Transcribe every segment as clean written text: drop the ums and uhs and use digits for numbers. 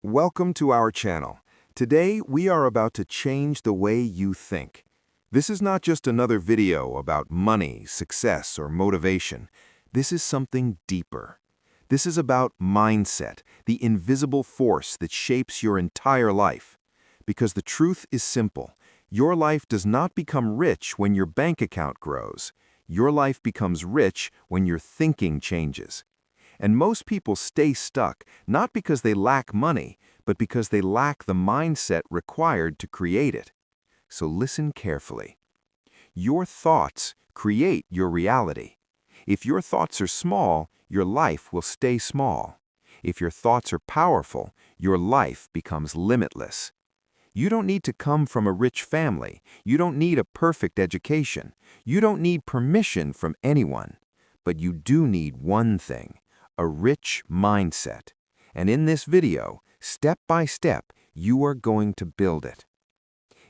Welcome to our channel. Today, we are about to change the way you think. This is not just another video about money, success, or motivation. This is something deeper. This is about mindset, the invisible force that shapes your entire life. Because the truth is simple. Your life does not become rich when your bank account grows. Your life becomes rich when your thinking changes. And most people stay stuck, not because they lack money, but because they lack the mindset required to create it. So listen carefully. Your thoughts create your reality. If your thoughts are small, your life will stay small. If your thoughts are powerful, your life becomes limitless. You don't need to come from a rich family. You don't need a perfect education. You don't need permission from anyone. But you do need one thing: a rich mindset. And in this video, step by step, you are going to build it.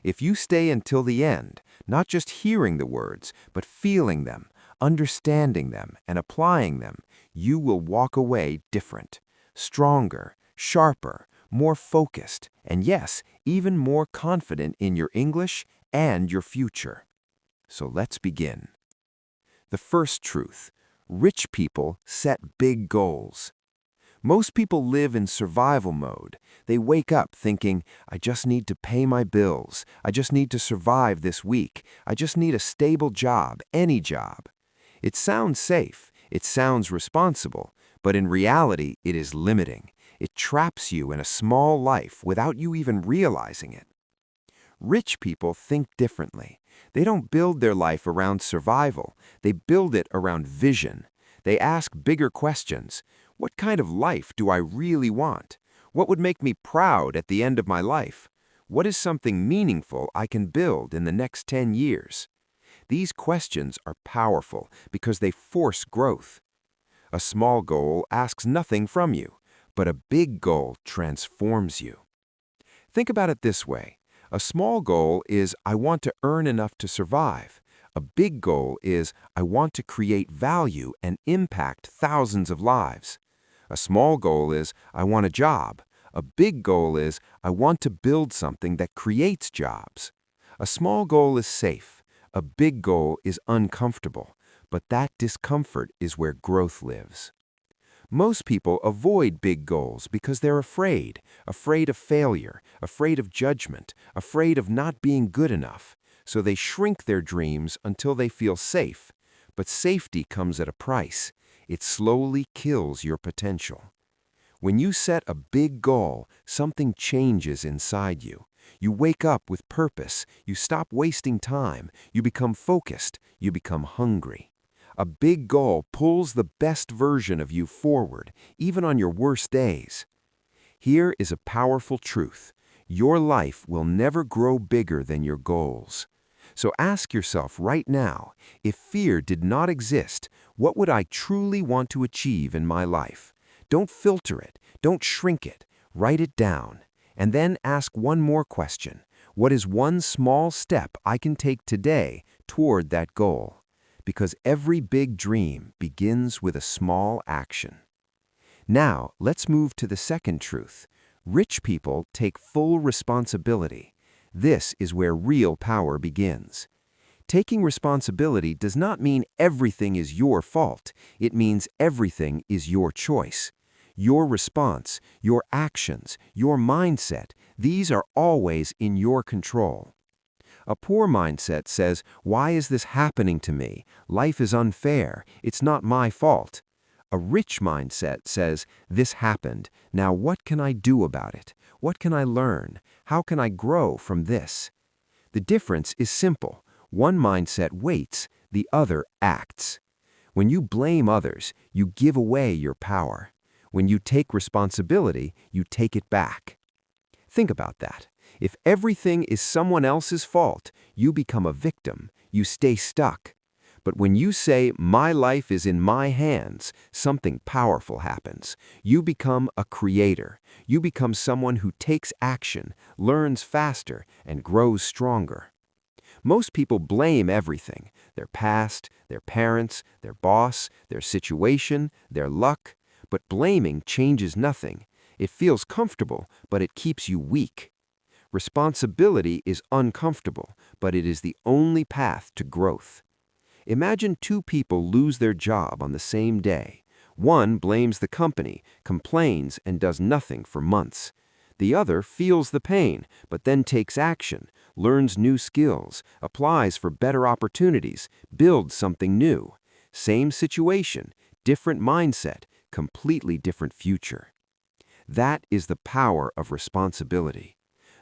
If you stay until the end, not just hearing the words, but feeling them, understanding them, and applying them, you will walk away different, stronger, sharper, more focused, and yes, even more confident in your English and your future. So let's begin. The first truth: rich people set big goals. Most people live in survival mode. They wake up thinking, I just need to pay my bills. I just need to survive this week. I just need a stable job, any job. It sounds safe. It sounds responsible. But in reality, it is limiting. It traps you in a small life without you even realizing it. Rich people think differently. They don't build their life around survival. They build it around vision. They ask bigger questions. What kind of life do I really want? What would make me proud at the end of my life? What is something meaningful I can build in the next 10 years? These questions are powerful because they force growth. A small goal asks nothing from you, but a big goal transforms you. Think about it this way. A small goal is, I want to earn enough to survive. A big goal is, I want to create value and impact thousands of lives. A small goal is, I want a job. A big goal is, I want to build something that creates jobs. A small goal is safe. A big goal is uncomfortable. But that discomfort is where growth lives. Most people avoid big goals because they're afraid of failure, afraid of judgment, afraid of not being good enough. So they shrink their dreams until they feel safe. But safety comes at a price. It slowly kills your potential. When you set a big goal, something changes inside you. You wake up with purpose. You stop wasting time. You become focused. You become hungry. A big goal pulls the best version of you forward, even on your worst days. Here is a powerful truth. Your life will never grow bigger than your goals. So ask yourself right now, if fear did not exist, what would I truly want to achieve in my life? Don't filter it. Don't shrink it. Write it down. And then ask one more question. What is one small step I can take today toward that goal? Because every big dream begins with a small action. Now, let's move to the second truth. Rich people take full responsibility. This is where real power begins. Taking responsibility does not mean everything is your fault. It means everything is your choice. Your response, your actions, your mindset, these are always in your control. A poor mindset says, why is this happening to me? Life is unfair. It's not my fault. A rich mindset says, this happened. Now what can I do about it? What can I learn? How can I grow from this? The difference is simple. One mindset waits, the other acts. When you blame others, you give away your power. When you take responsibility, you take it back. Think about that. If everything is someone else's fault, you become a victim. You stay stuck. But when you say, my life is in my hands, something powerful happens. You become a creator. You become someone who takes action, learns faster, and grows stronger. Most people blame everything: their past, their parents, their boss, their situation, their luck. But blaming changes nothing. It feels comfortable, but it keeps you weak. Responsibility is uncomfortable, but it is the only path to growth. Imagine two people lose their job on the same day. One blames the company, complains, and does nothing for months. The other feels the pain, but then takes action, learns new skills, applies for better opportunities, builds something new. Same situation, different mindset, completely different future. That is the power of responsibility.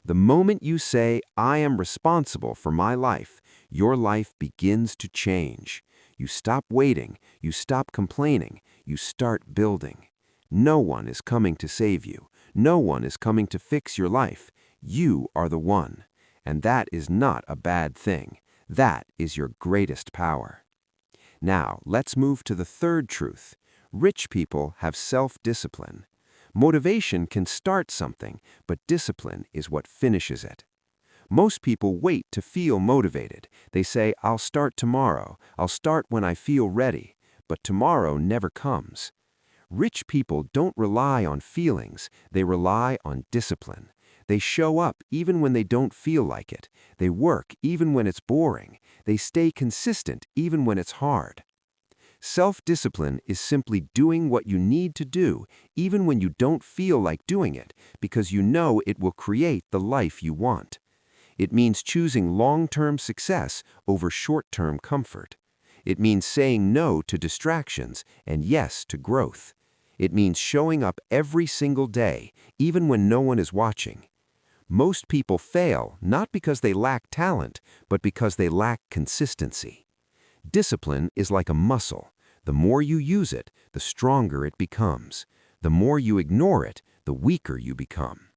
The moment you say, "I am responsible for my life," your life begins to change. You stop waiting, you stop complaining, you start building. No one is coming to save you. No one is coming to fix your life. You are the one. And that is not a bad thing. That is your greatest power. Now, let's move to the third truth. Rich people have self-discipline. Motivation can start something, but discipline is what finishes it. Most people wait to feel motivated. They say, "I'll start tomorrow. I'll start when I feel ready." But tomorrow never comes. Rich people don't rely on feelings. They rely on discipline. They show up even when they don't feel like it. They work even when it's boring. They stay consistent even when it's hard. Self-discipline is simply doing what you need to do, even when you don't feel like doing it, because you know it will create the life you want. It means choosing long-term success over short-term comfort. It means saying no to distractions and yes to growth. It means showing up every single day, even when no one is watching. Most people fail not because they lack talent, but because they lack consistency. Discipline is like a muscle. The more you use it, the stronger it becomes. The more you ignore it, the weaker you become.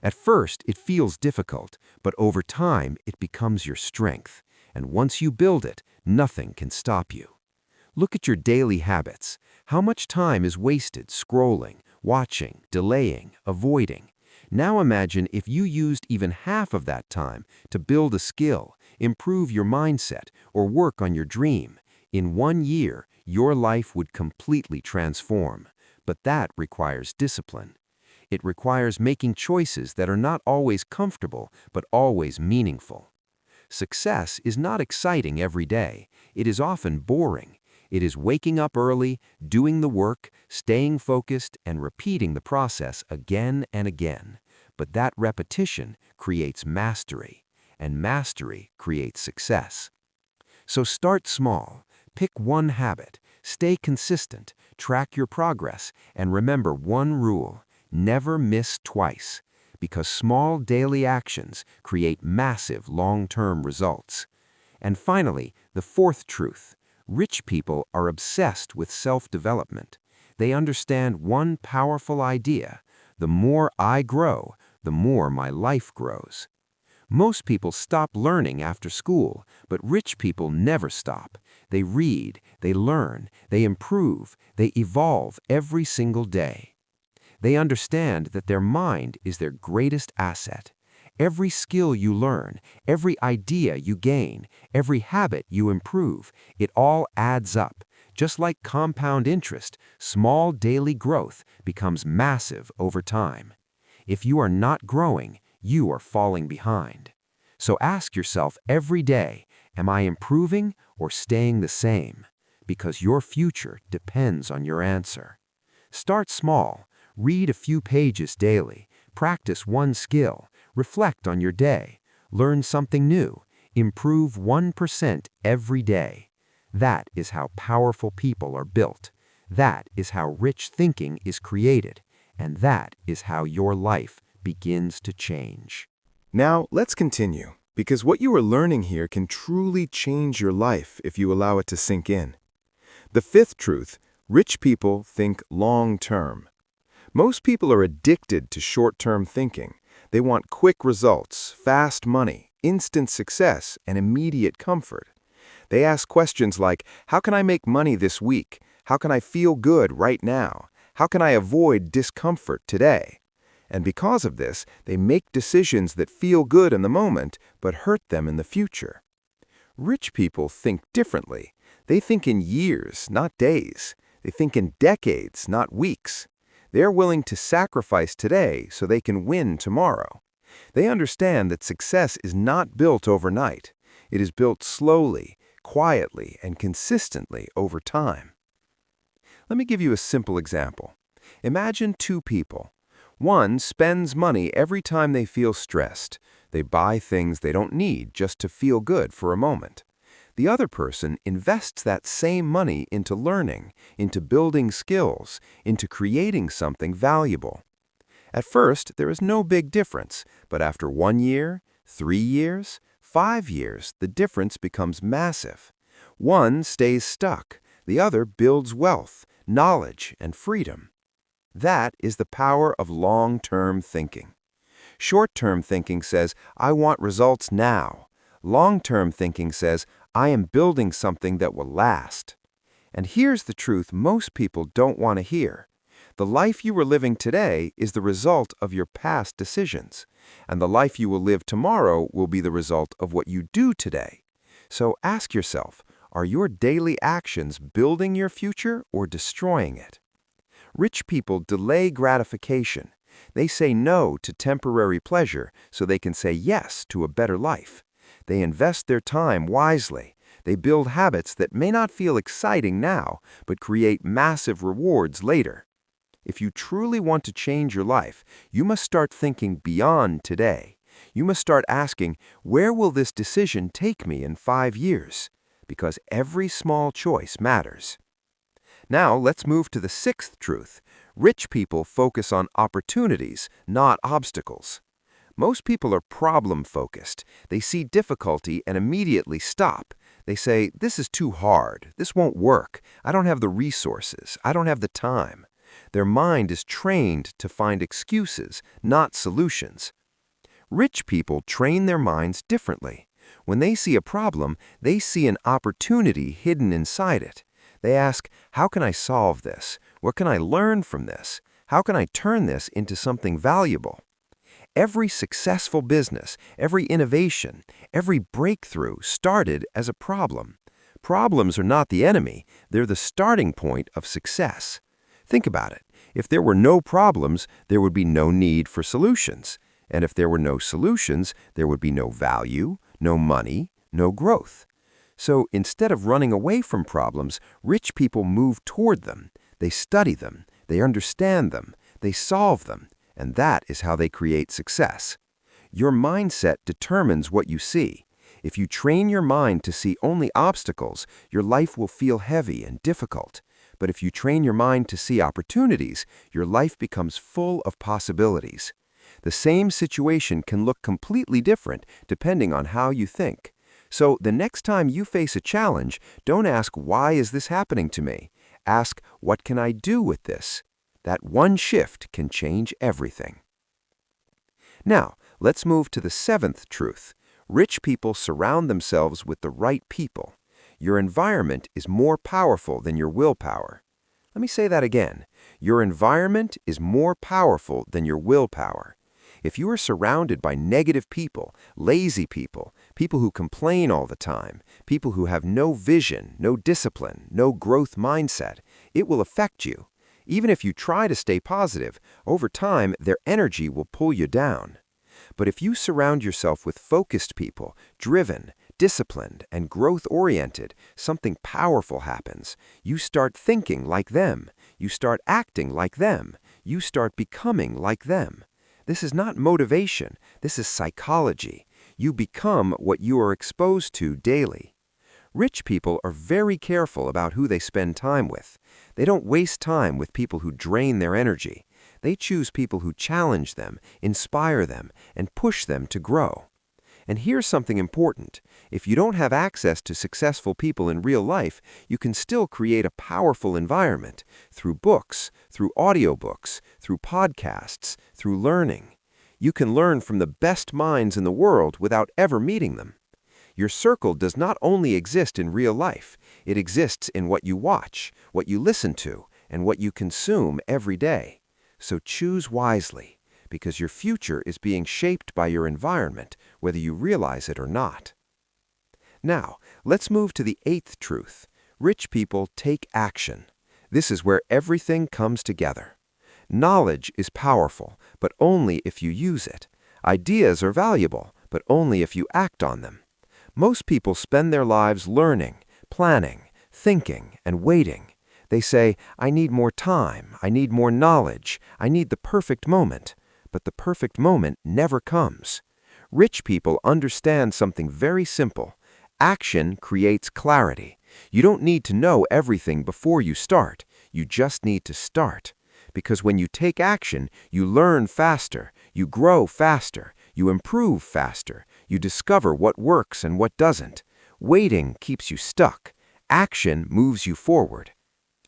At first, it feels difficult, but over time, it becomes your strength. And once you build it, nothing can stop you. Look at your daily habits. How much time is wasted scrolling, watching, delaying, avoiding? Now imagine if you used even half of that time to build a skill, improve your mindset, or work on your dream. In 1 year, your life would completely transform. But that requires discipline. It requires making choices that are not always comfortable, but always meaningful. Success is not exciting every day. It is often boring. It is waking up early, doing the work, staying focused, and repeating the process again and again. But that repetition creates mastery, and mastery creates success. So start small. Pick one habit. Stay consistent. Track your progress. And remember one rule: never miss twice. Because small daily actions create massive long-term results. And finally, the fourth truth. Rich people are obsessed with self-development. They understand one powerful idea: the more I grow, the more my life grows. Most people stop learning after school, but rich people never stop. They read, they learn, they improve, they evolve every single day. They understand that their mind is their greatest asset. Every skill you learn, every idea you gain, every habit you improve, it all adds up. Just like compound interest, small daily growth becomes massive over time. If you are not growing, you are falling behind. So ask yourself every day, am I improving or staying the same? Because your future depends on your answer. Start small. Read a few pages daily. Practice one skill. Reflect on your day. Learn something new. Improve 1% every day. That is how powerful people are built. That is how rich thinking is created. And that is how your life begins to change. Now, let's continue, because what you are learning here can truly change your life if you allow it to sink in. The fifth truth: rich people think long-term. Most people are addicted to short-term thinking. They want quick results, fast money, instant success, and immediate comfort. They ask questions like, how can I make money this week? How can I feel good right now? How can I avoid discomfort today? And because of this, they make decisions that feel good in the moment, but hurt them in the future. Rich people think differently. They think in years, not days. They think in decades, not weeks. They're willing to sacrifice today so they can win tomorrow. They understand that success is not built overnight. It is built slowly, quietly, and consistently over time. Let me give you a simple example. Imagine two people. One spends money every time they feel stressed. They buy things they don't need just to feel good for a moment. The other person invests that same money into learning, into building skills, into creating something valuable. At first, there is no big difference, but after 1 year, 3 years, 5 years, the difference becomes massive. One stays stuck, the other builds wealth, knowledge, and freedom. That is the power of long-term thinking. Short-term thinking says, I want results now. Long-term thinking says, I am building something that will last. And here's the truth most people don't want to hear. The life you are living today is the result of your past decisions, and the life you will live tomorrow will be the result of what you do today. So ask yourself, are your daily actions building your future or destroying it? Rich people delay gratification. They say no to temporary pleasure so they can say yes to a better life. They invest their time wisely. They build habits that may not feel exciting now, but create massive rewards later. If you truly want to change your life, you must start thinking beyond today. You must start asking, where will this decision take me in 5 years? Because every small choice matters. Now let's move to the sixth truth. Rich people focus on opportunities, not obstacles. Most people are problem-focused. They see difficulty and immediately stop. They say, this is too hard. This won't work. I don't have the resources. I don't have the time. Their mind is trained to find excuses, not solutions. Rich people train their minds differently. When they see a problem, they see an opportunity hidden inside it. They ask, how can I solve this? What can I learn from this? How can I turn this into something valuable? Every successful business, every innovation, every breakthrough started as a problem. Problems are not the enemy, they're the starting point of success. Think about it. If there were no problems, there would be no need for solutions. And if there were no solutions, there would be no value, no money, no growth. So instead of running away from problems, rich people move toward them. They study them, they understand them, they solve them, and that is how they create success. Your mindset determines what you see. If you train your mind to see only obstacles, your life will feel heavy and difficult. But if you train your mind to see opportunities, your life becomes full of possibilities. The same situation can look completely different depending on how you think. So the next time you face a challenge, don't ask, why is this happening to me? Ask, what can I do with this? That one shift can change everything. Now, let's move to the seventh truth. Rich people surround themselves with the right people. Your environment is more powerful than your willpower. Let me say that again. Your environment is more powerful than your willpower. If you are surrounded by negative people, lazy people, people who complain all the time, people who have no vision, no discipline, no growth mindset, it will affect you. Even if you try to stay positive, over time, their energy will pull you down. But if you surround yourself with focused people, driven, disciplined, and growth-oriented, something powerful happens. You start thinking like them. You start acting like them. You start becoming like them. This is not motivation. This is psychology. You become what you are exposed to daily. Rich people are very careful about who they spend time with. They don't waste time with people who drain their energy. They choose people who challenge them, inspire them, and push them to grow. And here's something important. If you don't have access to successful people in real life, you can still create a powerful environment through books, through audiobooks, through podcasts, through learning. You can learn from the best minds in the world without ever meeting them. Your circle does not only exist in real life, it exists in what you watch, what you listen to, and what you consume every day. So choose wisely, because your future is being shaped by your environment, whether you realize it or not. Now, let's move to the eighth truth. Rich people take action. This is where everything comes together. Knowledge is powerful, but only if you use it. Ideas are valuable, but only if you act on them. Most people spend their lives learning, planning, thinking, and waiting. They say, I need more time, I need more knowledge, I need the perfect moment. But the perfect moment never comes. Rich people understand something very simple. Action creates clarity. You don't need to know everything before you start. You just need to start. Because when you take action, you learn faster, you grow faster, you improve faster, you discover what works and what doesn't. Waiting keeps you stuck. Action moves you forward.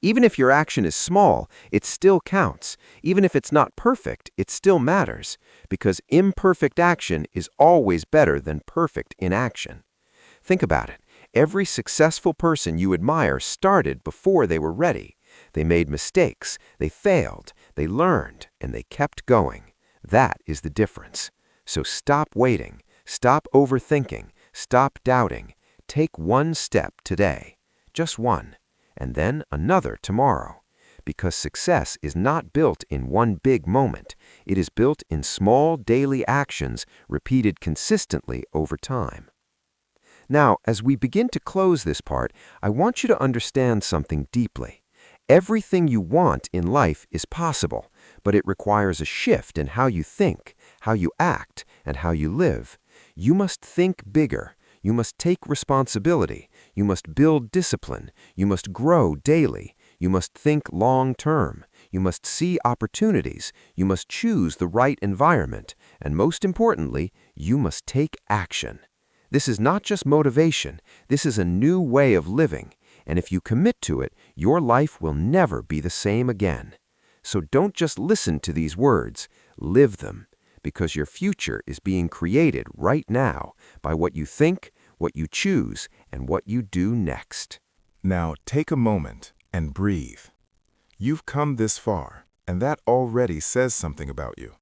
Even if your action is small, it still counts. Even if it's not perfect, it still matters. Because imperfect action is always better than perfect inaction. Think about it. Every successful person you admire started before they were ready. They made mistakes, they failed, they learned, and they kept going. That is the difference. So stop waiting, stop overthinking, stop doubting. Take one step today, just one, and then another tomorrow. Because success is not built in one big moment. It is built in small daily actions repeated consistently over time. Now, as we begin to close this part, I want you to understand something deeply. Everything you want in life is possible, but it requires a shift in how you think, how you act, and how you live. You must think bigger. You must take responsibility. You must build discipline. You must grow daily. You must think long term. You must see opportunities. You must choose the right environment. And most importantly, you must take action. This is not just motivation. This is a new way of living. And if you commit to it, your life will never be the same again. So don't just listen to these words, live them, because your future is being created right now by what you think, what you choose, and what you do next. Now take a moment and breathe. You've come this far, and that already says something about you.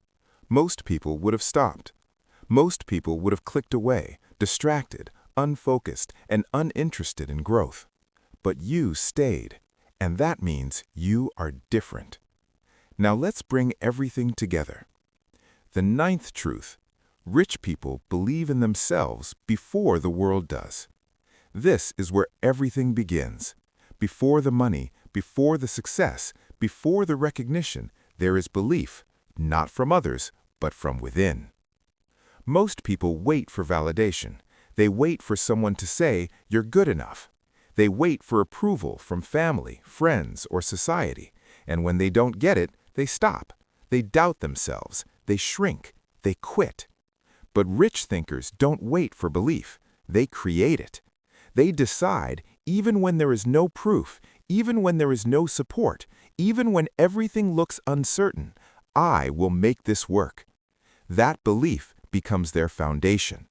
Most people would have stopped. Most people would have clicked away, distracted, unfocused, and uninterested in growth. But you stayed, and that means you are different. Now let's bring everything together. The ninth truth: rich people believe in themselves before the world does. This is where everything begins. Before the money, before the success, before the recognition, there is belief, not from others, but from within. Most people wait for validation. They wait for someone to say, "You're good enough." They wait for approval from family, friends, or society, and when they don't get it, they stop. They doubt themselves, they shrink, they quit. But rich thinkers don't wait for belief, they create it. They decide, even when there is no proof, even when there is no support, even when everything looks uncertain, I will make this work. That belief becomes their foundation.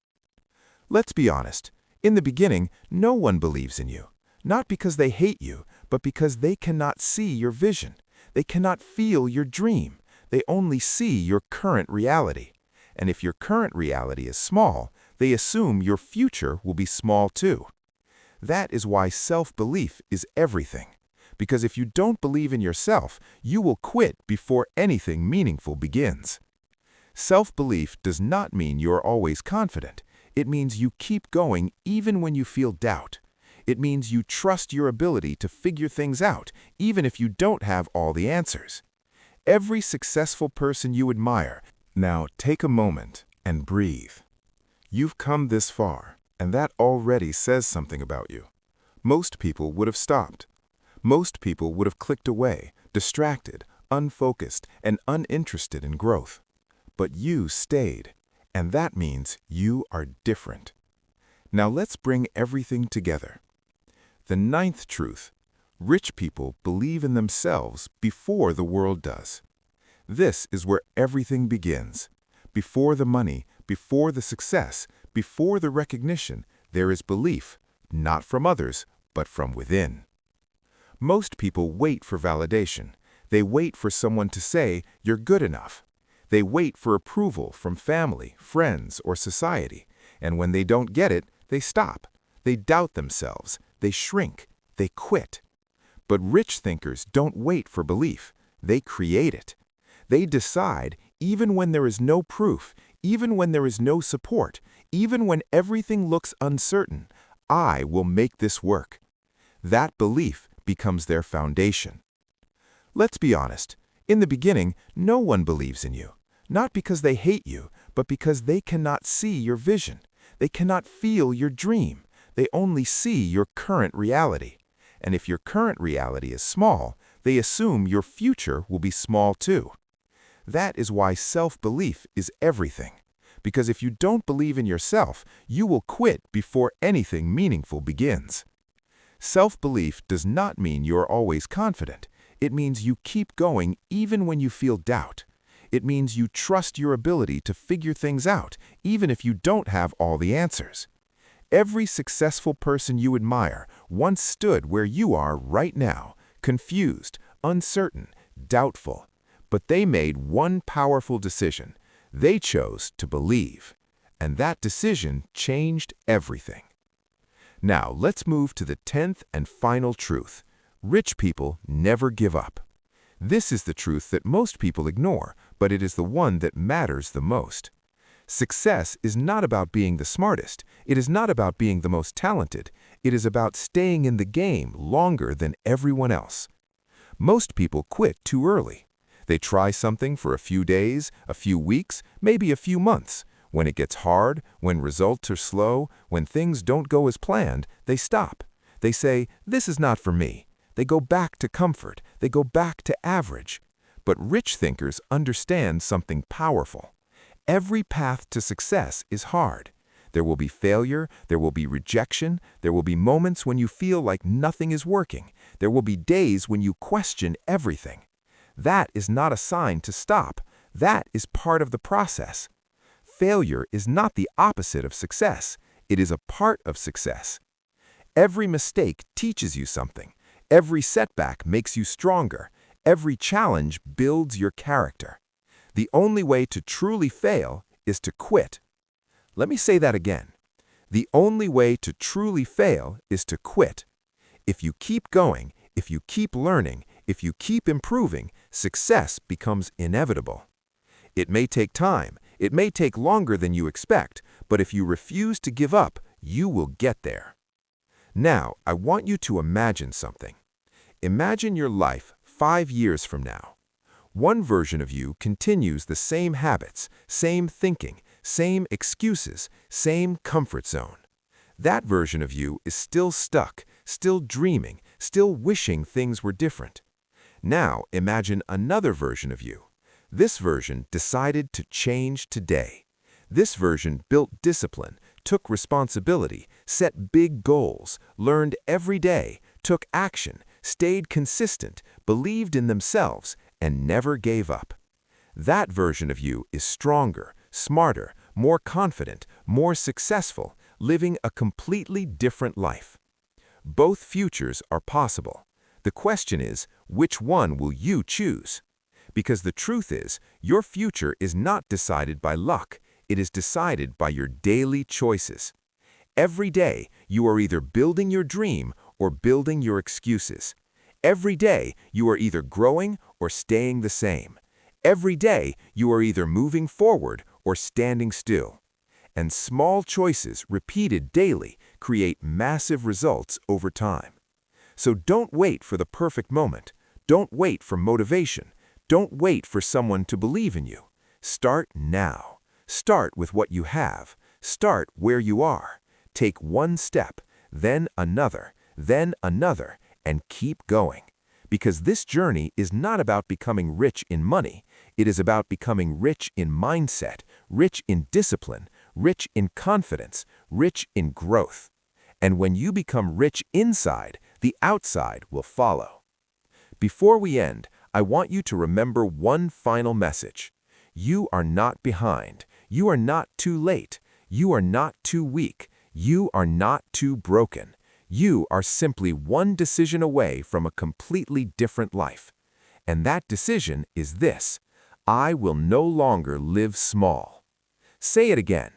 Let's be honest, in the beginning, no one believes in you. Not because they hate you, but because they cannot see your vision. They cannot feel your dream. They only see your current reality. And if your current reality is small, they assume your future will be small too. That is why self-belief is everything. Because if you don't believe in yourself, you will quit before anything meaningful begins. Self-belief does not mean you are always confident. It means you keep going even when you feel doubt. It means you trust your ability to figure things out, even if you don't have all the answers. Every successful person you admire, now take a moment and breathe. You've come this far, and that already says something about you. Most people would have stopped. Most people would have clicked away, distracted, unfocused, and uninterested in growth. But you stayed, and that means you are different. Now let's bring everything together. The ninth truth: rich people believe in themselves before the world does. This is where everything begins. Before the money, before the success, before the recognition, there is belief, not from others, but from within. Most people wait for validation. They wait for someone to say, "You're good enough." They wait for approval from family, friends, or society, and when they don't get it, they stop. They doubt themselves, they shrink, they quit. But rich thinkers don't wait for belief, they create it. They decide, even when there is no proof, even when there is no support, even when everything looks uncertain, I will make this work. That belief becomes their foundation. Let's be honest. In the beginning, no one believes in you. Not because they hate you, but because they cannot see your vision. They cannot feel your dream. They only see your current reality. And if your current reality is small, they assume your future will be small too. That is why self-belief is everything. Because if you don't believe in yourself, you will quit before anything meaningful begins. Self-belief does not mean you're always confident. It means you keep going even when you feel doubt. It means you trust your ability to figure things out, even if you don't have all the answers. Every successful person you admire once stood where you are right now, confused, uncertain, doubtful. But they made one powerful decision. They chose to believe. And that decision changed everything. Now, let's move to the 10th and final truth. Rich people never give up. This is the truth that most people ignore, but it is the one that matters the most. Success is not about being the smartest. It is not about being the most talented. It is about staying in the game longer than everyone else. Most people quit too early. They try something for a few days, a few weeks, maybe a few months. When it gets hard, when results are slow, when things don't go as planned, they stop. They say, "This is not for me." They go back to comfort. They go back to average. But rich thinkers understand something powerful. Every path to success is hard. There will be failure, there will be rejection, there will be moments when you feel like nothing is working. There will be days when you question everything. That is not a sign to stop. That is part of the process. Failure is not the opposite of success. It is a part of success. Every mistake teaches you something. Every setback makes you stronger. Every challenge builds your character. The only way to truly fail is to quit. Let me say that again. The only way to truly fail is to quit. If you keep going, if you keep learning, if you keep improving, success becomes inevitable. It may take time, it may take longer than you expect, but if you refuse to give up, you will get there. Now, I want you to imagine something. Imagine your life 5 years from now. One version of you continues the same habits, same thinking, same excuses, same comfort zone. That version of you is still stuck, still dreaming, still wishing things were different. Now imagine another version of you. This version decided to change today. This version built discipline, took responsibility, set big goals, learned every day, took action, stayed consistent, believed in themselves, and never gave up. That version of you is stronger, smarter, more confident, more successful, living a completely different life. Both futures are possible. The question is, which one will you choose? Because the truth is, your future is not decided by luck. It is decided by your daily choices. Every day, you are either building your dream or building your excuses. Every day, you are either growing or staying the same. Every day, you are either moving forward or standing still. And small choices repeated daily create massive results over time. So don't wait for the perfect moment. Don't wait for motivation. Don't wait for someone to believe in you. Start now. Start with what you have. Start where you are. Take one step, then another, and keep going. Because this journey is not about becoming rich in money. It is about becoming rich in mindset, rich in discipline, rich in confidence, rich in growth. And when you become rich inside, the outside will follow. Before we end, I want you to remember one final message. You are not behind. You are not too late. You are not too weak. You are not too broken. You are simply one decision away from a completely different life. And that decision is this: I will no longer live small. Say it again.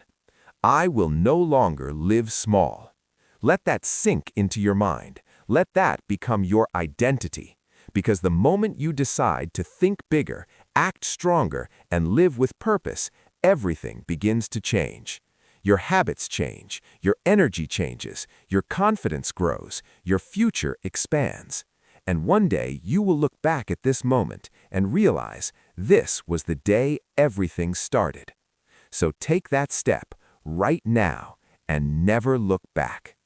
I will no longer live small. Let that sink into your mind. Let that become your identity. Because the moment you decide to think bigger, act stronger, and live with purpose, everything begins to change. Your habits change, your energy changes, your confidence grows, your future expands. And one day you will look back at this moment and realize this was the day everything started. So take that step right now and never look back.